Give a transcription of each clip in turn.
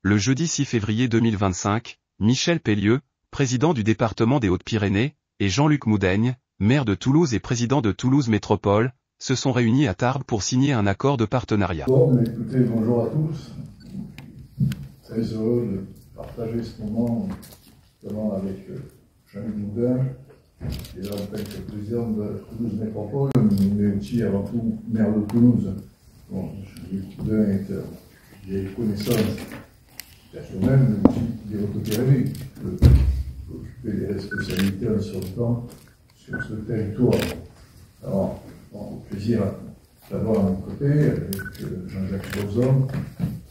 le jeudi 6 février 2025, Michel Pellieu, président du département des Hautes-Pyrénées, et Jean-Luc Moudaigne, maire de Toulouse et président de Toulouse Métropole, se sont réunis à Tarbes pour signer un accord de partenariat. Bon, écoutez, bonjour à tous. Très heureux de partager ce moment, notamment avec Jean-Luc Moudaigne, qui est là en tant que président de Toulouse Métropole, mais aussi avant tout maire de Toulouse. Bon, Jean-Luc Moudaigne j'ai connaissance personnelle, mais aussi des Hautes-Pyrénées. Je peux occuper des responsabilités en son temps sur ce territoire. Alors, bon, plaisir d'avoir à mon côté avec Jean-Jacques Bozon,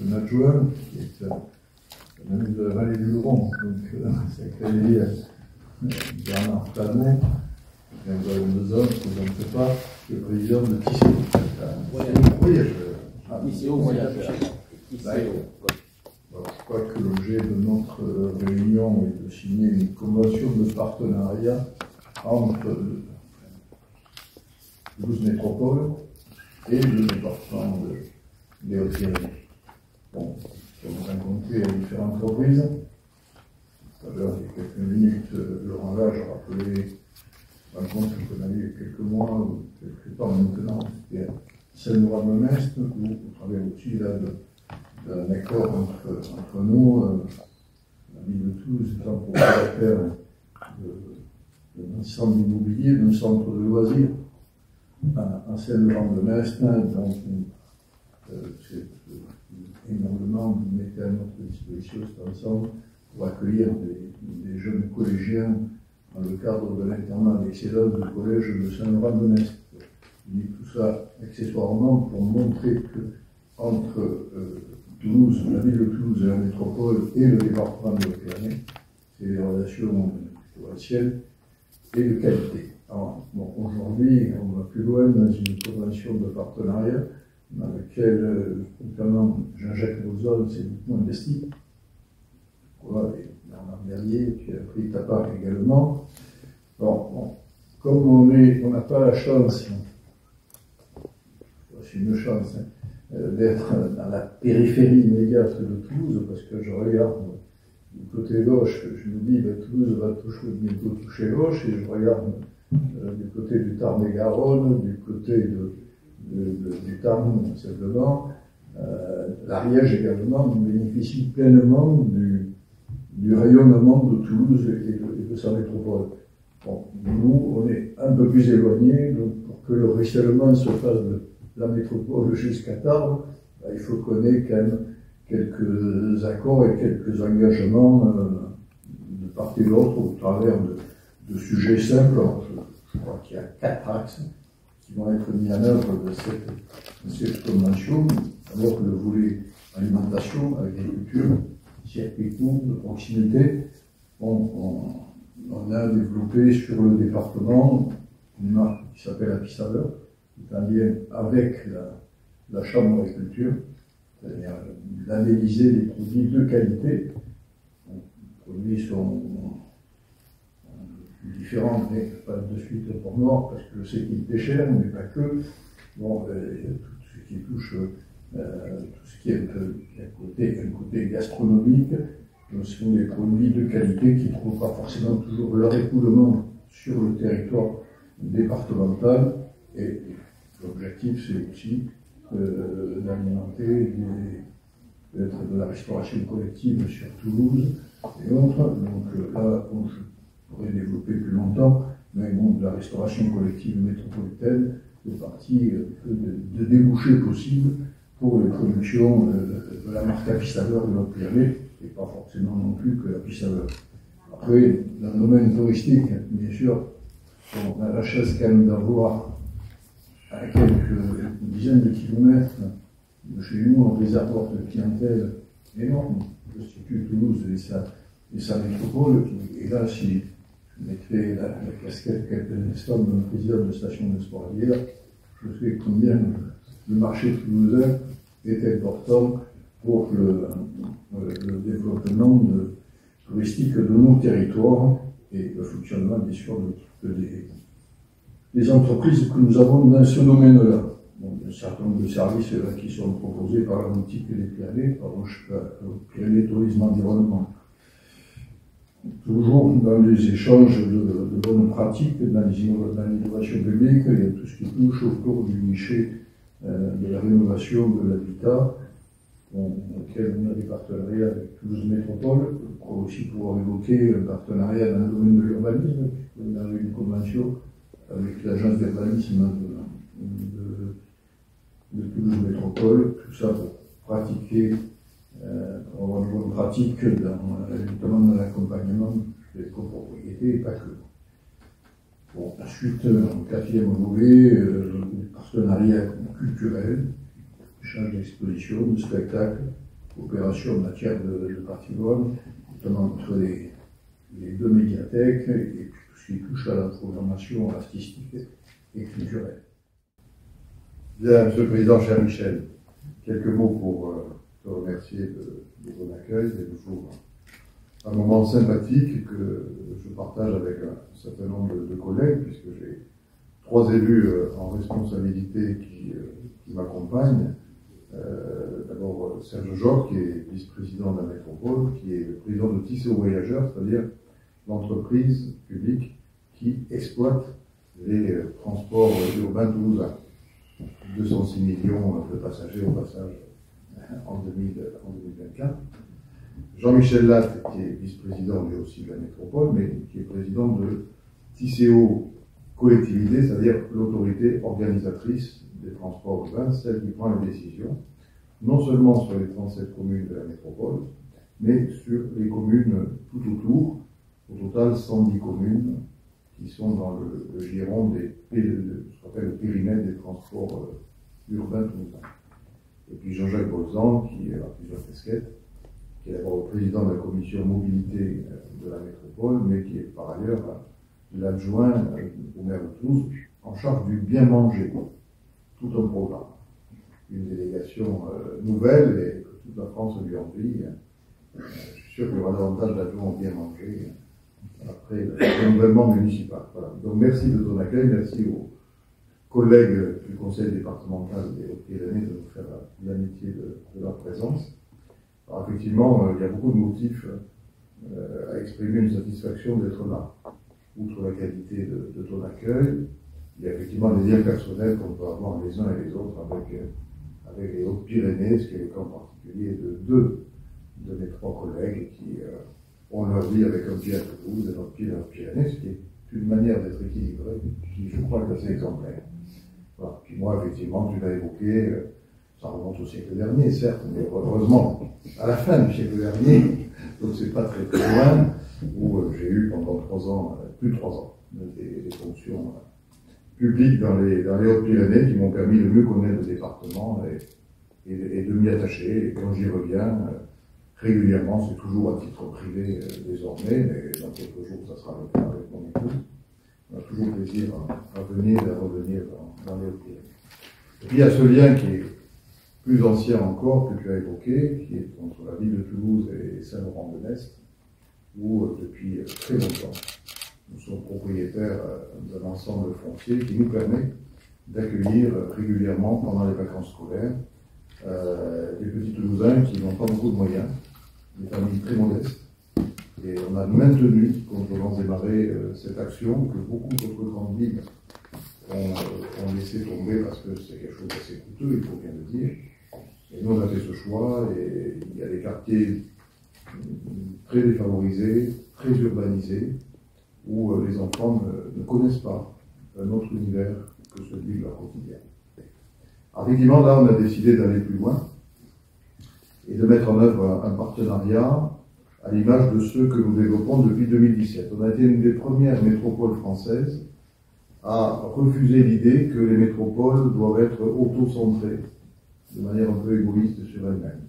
un adjoint, qui est un ami de la vallée du Luron, donc sacré Bernard Planot, et deux hommes, je ne sais pas, le président de Tissot. Tissot, voyage. Je crois que l'objet de notre réunion est de signer une convention de partenariat entre Toulouse Métropole et le département des Hautes-Pyrénées. Bon, nous avons rencontré à différentes reprises. Tout à l'heure, il y a quelques minutes, Laurent Lage a rappelé la rencontre qu'on a eue il y a quelques mois ou quelques temps maintenant, c'était à Saint-Laurent-de-Metz, où on travaille aussi là d'un accord entre nous, la ville de Toulouse étant propriétaire d'un ensemble immobilier, d'un centre de loisirs à Saint-Laurent-de-Metz, donc c'est énormément vous mettez à notre disposition cet ensemble pour accueillir des jeunes collégiens dans le cadre de l'internat d'excellence du collège de Saint-Laurent-de-Metz. Je dis tout ça accessoirement pour montrer que entre Toulouse, la ville de Toulouse et la métropole et le département de Hautes-Pyrénées, c'est des relations plutôt anciennes et de qualité. Alors, bon, aujourd'hui, on va plus loin dans une convention de partenariat dans laquelle, notamment Jean-Jacques Bozon s'est beaucoup investi. Voilà, et Bernard Berlier qui a pris ta part également. Bon, comme on n'a pas la chance, c'est une chance, d'être dans la périphérie immédiate de Toulouse, parce que je regarde du côté gauche, je me dis, Toulouse va bientôt toucher gauche, et je regarde du côté du Tarn-et-Garonne, du côté du Tarn simplement, l'Ariège également bénéficie pleinement du rayonnement de Toulouse et de sa métropole. Bon, nous, on est un peu plus éloignés, donc pour que le ruissellement se fasse de la métropole jusqu'à Tarbes, il faut qu'on ait quand même quelques accords et quelques engagements de part et d'autre au travers de sujets simples. Je crois qu'il y a 4 axes qui vont être mis en œuvre de cette convention. D'abord le volet alimentation, agriculture, circuit court, de proximité. On a développé sur le département une marque qui s'appelle Apissaveur, qui est en lien avec la Chambre d'agriculture, c'est-à-dire labelliser des produits de qualité. Les produits sont différents, mais pas de suite pour moi, parce que je sais qu'il était cher, mais pas que. Bon, tout ce qui touche, tout ce qui est un côté gastronomique, ce sont des produits de qualité qui ne trouvent pas forcément toujours leur écoulement sur le territoire départemental. Et l'objectif, c'est aussi d'alimenter peut-être de la restauration collective sur Toulouse et autres. Donc là, je pourrais développer plus longtemps, mais bon, de la restauration collective métropolitaine fait partie de débouchés possibles pour les productions de la marque Apissaveur de Hautes-Pyrénées, et pas forcément non plus que l'Apissaveur. Après, dans le domaine touristique, bien sûr, on a la chance quand même d'avoir à quelques dizaines de kilomètres de chez nous un réservoir de clientèle énorme, constitue Toulouse et sa métropole. Et là, si je mettrais la casquette quelques instants de président de station de sport d'hier, je sais combien le marché toulousain est important pour le développement touristique de nos territoires et le fonctionnement, bien sûr, des entreprises que nous avons dans ce domaine-là. Bon, bien certain nombre de services qui sont proposés par la boutique des Pyrénées, par le Pyrénées Tourisme Environnement. Toujours dans les échanges de bonnes pratiques, dans l'innovation publique, il y a tout ce qui touche autour du guichet de la rénovation de l'habitat, auquel on a des partenariats avec Toulouse Métropole. Je crois aussi pouvoir évoquer un partenariat dans le domaine de l'urbanisme, puisqu'on a eu une convention avec l'agence d'urbanisme de Toulouse Métropole, tout ça pour pratiquer, pour avoir une bonne pratique, notamment dans l'accompagnement des copropriétés et pas que. Bon, ensuite, quatrième volet, le partenariat culturel, échange d'expositions, de spectacles, coopération en matière de patrimoine, notamment entre les deux médiathèques et puis tout ce qui touche à la programmation artistique et culturelle. Bien, Monsieur le Président, cher Michel, quelques mots pour te remercier de ton accueil. C'est toujours un moment sympathique que je partage avec un certain nombre de collègues, puisque j'ai 3 élus en responsabilité qui m'accompagnent. D'abord Serge Job, qui est vice-président de la métropole, qui est le président de Tisséo Voyageurs, c'est-à-dire l'entreprise publique qui exploite les transports urbains toulousains. 206 millions de passagers au passage en 2024. Jean-Michel Latte, qui est vice-président lui aussi de la métropole, mais qui est président de Tisséo Collectivité, c'est-à-dire l'autorité organisatrice des transports urbains, celle qui prend les décisions, non seulement sur les 37 communes de la métropole, mais sur les communes tout autour, au total 110 communes qui sont dans le giron ce qu'on appelle le périmètre des transports urbains toulousains. Et puis Jean-Jacques Bolzan, qui a plusieurs casquettes, qui est d'abord le président de la commission mobilité de la métropole, mais qui est par ailleurs l'adjoint au maire de Toulouse en charge du bien manger, tout un programme. Une délégation nouvelle et que toute la France lui envie. Je suis sûr qu'il y aura davantage d'adjoints au bien manger après le renouvellement municipal. Voilà. Donc merci de ton accueil, merci aux collègues du conseil départemental des Hautes-Pyrénées de nous faire l'amitié de leur présence. Alors effectivement, il y a beaucoup de motifs à exprimer une satisfaction d'être là. Outre la qualité de ton accueil, il y a effectivement des liens personnels qu'on peut avoir les uns et les autres avec les Hautes-Pyrénées, ce qui est le cas en particulier de 2 de mes 3 collègues qui ont leur vie avec un pied à Toulouse et notre pied dans les Pyrénées, ce qui est une manière d'être équilibrée, qui je crois est assez exemplaire. Voilà. Puis moi, effectivement, tu l'as évoqué, ça remonte au siècle dernier, certes, mais heureusement, à la fin du siècle dernier, donc c'est pas très très loin, où j'ai eu pendant 3 ans, plus de 3 ans, des fonctions publiques dans les Hautes-Pyrénées qui m'ont permis de mieux connaître le département et de m'y attacher. Et quand j'y reviens, régulièrement, c'est toujours à titre privé désormais, mais dans quelques jours, ça sera le cas avec mon épouse. On a toujours plaisir à venir et à revenir dans les Hautes-Pyrénées. Et puis il y a ce lien qui est plus ancien encore, que tu as évoqué, qui est entre la ville de Toulouse et Saint-Laurent-de-Nest, où depuis très longtemps, nous sommes propriétaires d'un ensemble foncier qui nous permet d'accueillir régulièrement pendant les vacances scolaires des petits Toulousains qui n'ont pas beaucoup de moyens, des familles très modestes. Et on a maintenu, quand on a démarré cette action, que beaucoup d'autres grandes villes ont laissé tomber parce que c'est quelque chose d'assez coûteux, il faut bien le dire. Et nous, on a fait ce choix, et il y a des quartiers très défavorisés, très urbanisés, où les enfants ne connaissent pas un autre univers que celui de leur quotidien. Alors, effectivement, là, on a décidé d'aller plus loin et de mettre en œuvre un partenariat à l'image de ceux que nous développons depuis 2017. On a été une des premières métropoles françaises à refuser l'idée que les métropoles doivent être auto-centrées, de manière un peu égoïste sur elles-mêmes.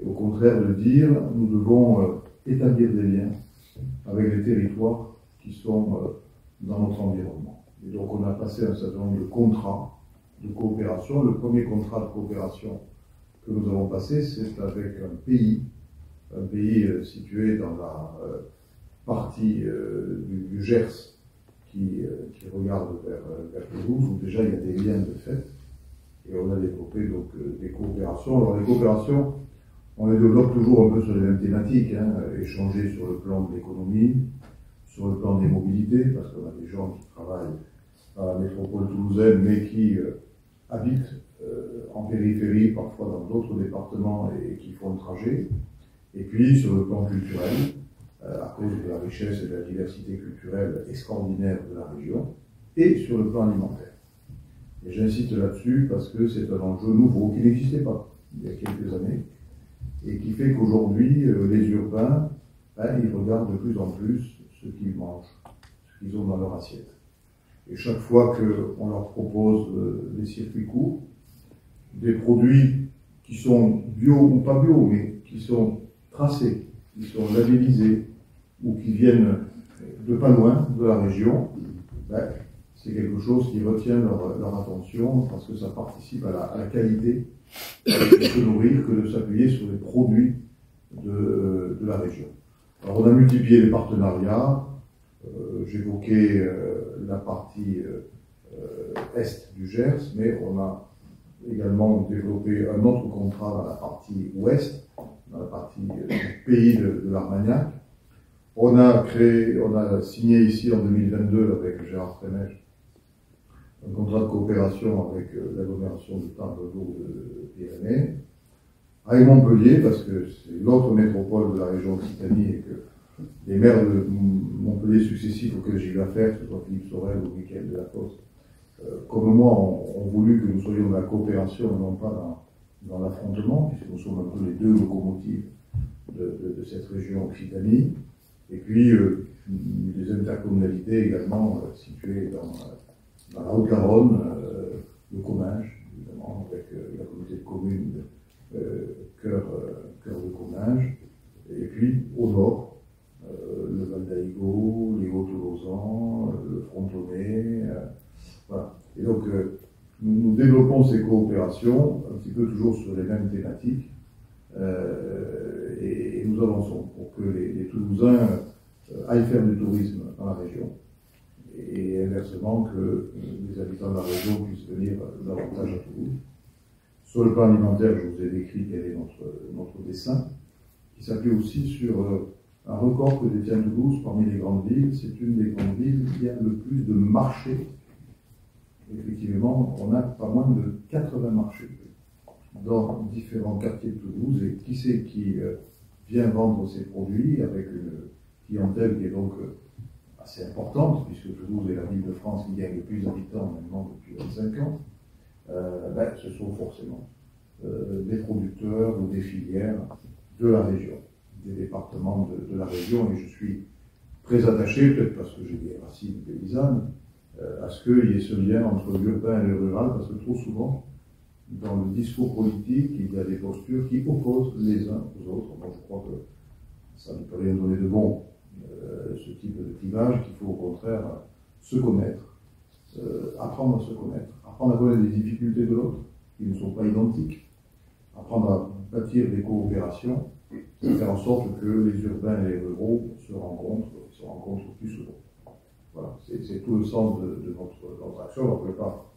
Et au contraire de dire, nous devons établir des liens avec les territoires qui sont dans notre environnement. Et donc on a passé un certain nombre de contrats de coopération. Le premier contrat de coopération que nous avons passé, c'est avec un pays situé dans la partie du Gers qui regarde vers Toulouse, où déjà il y a des liens de fait. Et on a développé donc des coopérations. Alors les coopérations, on les développe toujours un peu sur les mêmes thématiques, hein, échanger sur le plan de l'économie, sur le plan des mobilités, parce qu'on a des gens qui travaillent dans la métropole toulousaine, mais qui habitent en périphérie, parfois dans d'autres départements, et qui font le trajet. Et puis sur le plan culturel, à cause de la richesse et de la diversité culturelle extraordinaire de la région, et sur le plan alimentaire. Et j'insiste là-dessus parce que c'est un enjeu nouveau qui n'existait pas il y a quelques années, et qui fait qu'aujourd'hui, les urbains, ils regardent de plus en plus ce qu'ils mangent, ce qu'ils ont dans leur assiette. Et chaque fois qu'on leur propose des circuits courts, des produits qui sont bio ou pas bio, mais qui sont tracés, qui sont labellisés, ou qui viennent de pas loin de la région, c'est quelque chose qui retient leur attention parce que ça participe à la qualité de se nourrir que de s'appuyer sur les produits de la région. Alors on a multiplié les partenariats, j'évoquais la partie est du Gers, mais on a également développé un autre contrat dans la partie ouest, dans la partie pays de l'Armagnac. On a signé ici en 2022 avec Gérard Frémèche un contrat de coopération avec l'agglomération de Tarbes-Lourdes-Pyrénées, avec Montpellier, parce que c'est l'autre métropole de la région Occitanie et que les maires de Montpellier successifs auxquels j'ai eu affaire, que ce soit Philippe Sorel ou Michael Delafosse, comme moi, ont voulu que nous soyons dans la coopération et non pas dans l'affrontement, puisque nous sommes un peu les deux locomotives de cette région Occitanie. Et puis, des intercommunalités également situées dans la Haute-Garonne, le Comminges, évidemment, avec la communauté de communes Cœur de Comminges. Et puis, au nord, le Val d'Aïgo, les Hauts-de-Lausanne, le Frontonnet. Voilà. Et donc, nous développons ces coopérations, un petit peu toujours sur les mêmes thématiques, et nous avançons pour que les Toulousains aillent faire du tourisme dans la région, et inversement que les habitants de la région puissent venir davantage à Toulouse. Sur le plan alimentaire, je vous ai décrit quel est notre dessin, qui s'appuie aussi sur un record que détient Toulouse parmi les grandes villes. C'est une des grandes villes qui a le plus de marchés. Effectivement, on a pas moins de 80 marchés dans différents quartiers de Toulouse, et qui c'est qui vient vendre ses produits avec une clientèle qui est donc assez importante, puisque Toulouse est la ville de France qui gagne le plus d'habitants maintenant depuis 25 ans, ce sont forcément des producteurs ou des filières de la région, des départements de la région, et je suis très attaché, peut-être parce que j'ai des racines paysannes, à ce qu'il y ait ce lien entre l'urbain et le rural, parce que trop souvent, dans le discours politique, il y a des postures qui opposent les uns aux autres. Moi, je crois que ça ne peut rien donner de bon, ce type de clivage, qu'il faut au contraire se connaître, apprendre à se connaître, apprendre à connaître les difficultés de l'autre, qui ne sont pas identiques, apprendre à bâtir des coopérations, et faire en sorte que les urbains et les ruraux se rencontrent plus souvent. Voilà, c'est tout le sens de notre action. On ne peut pas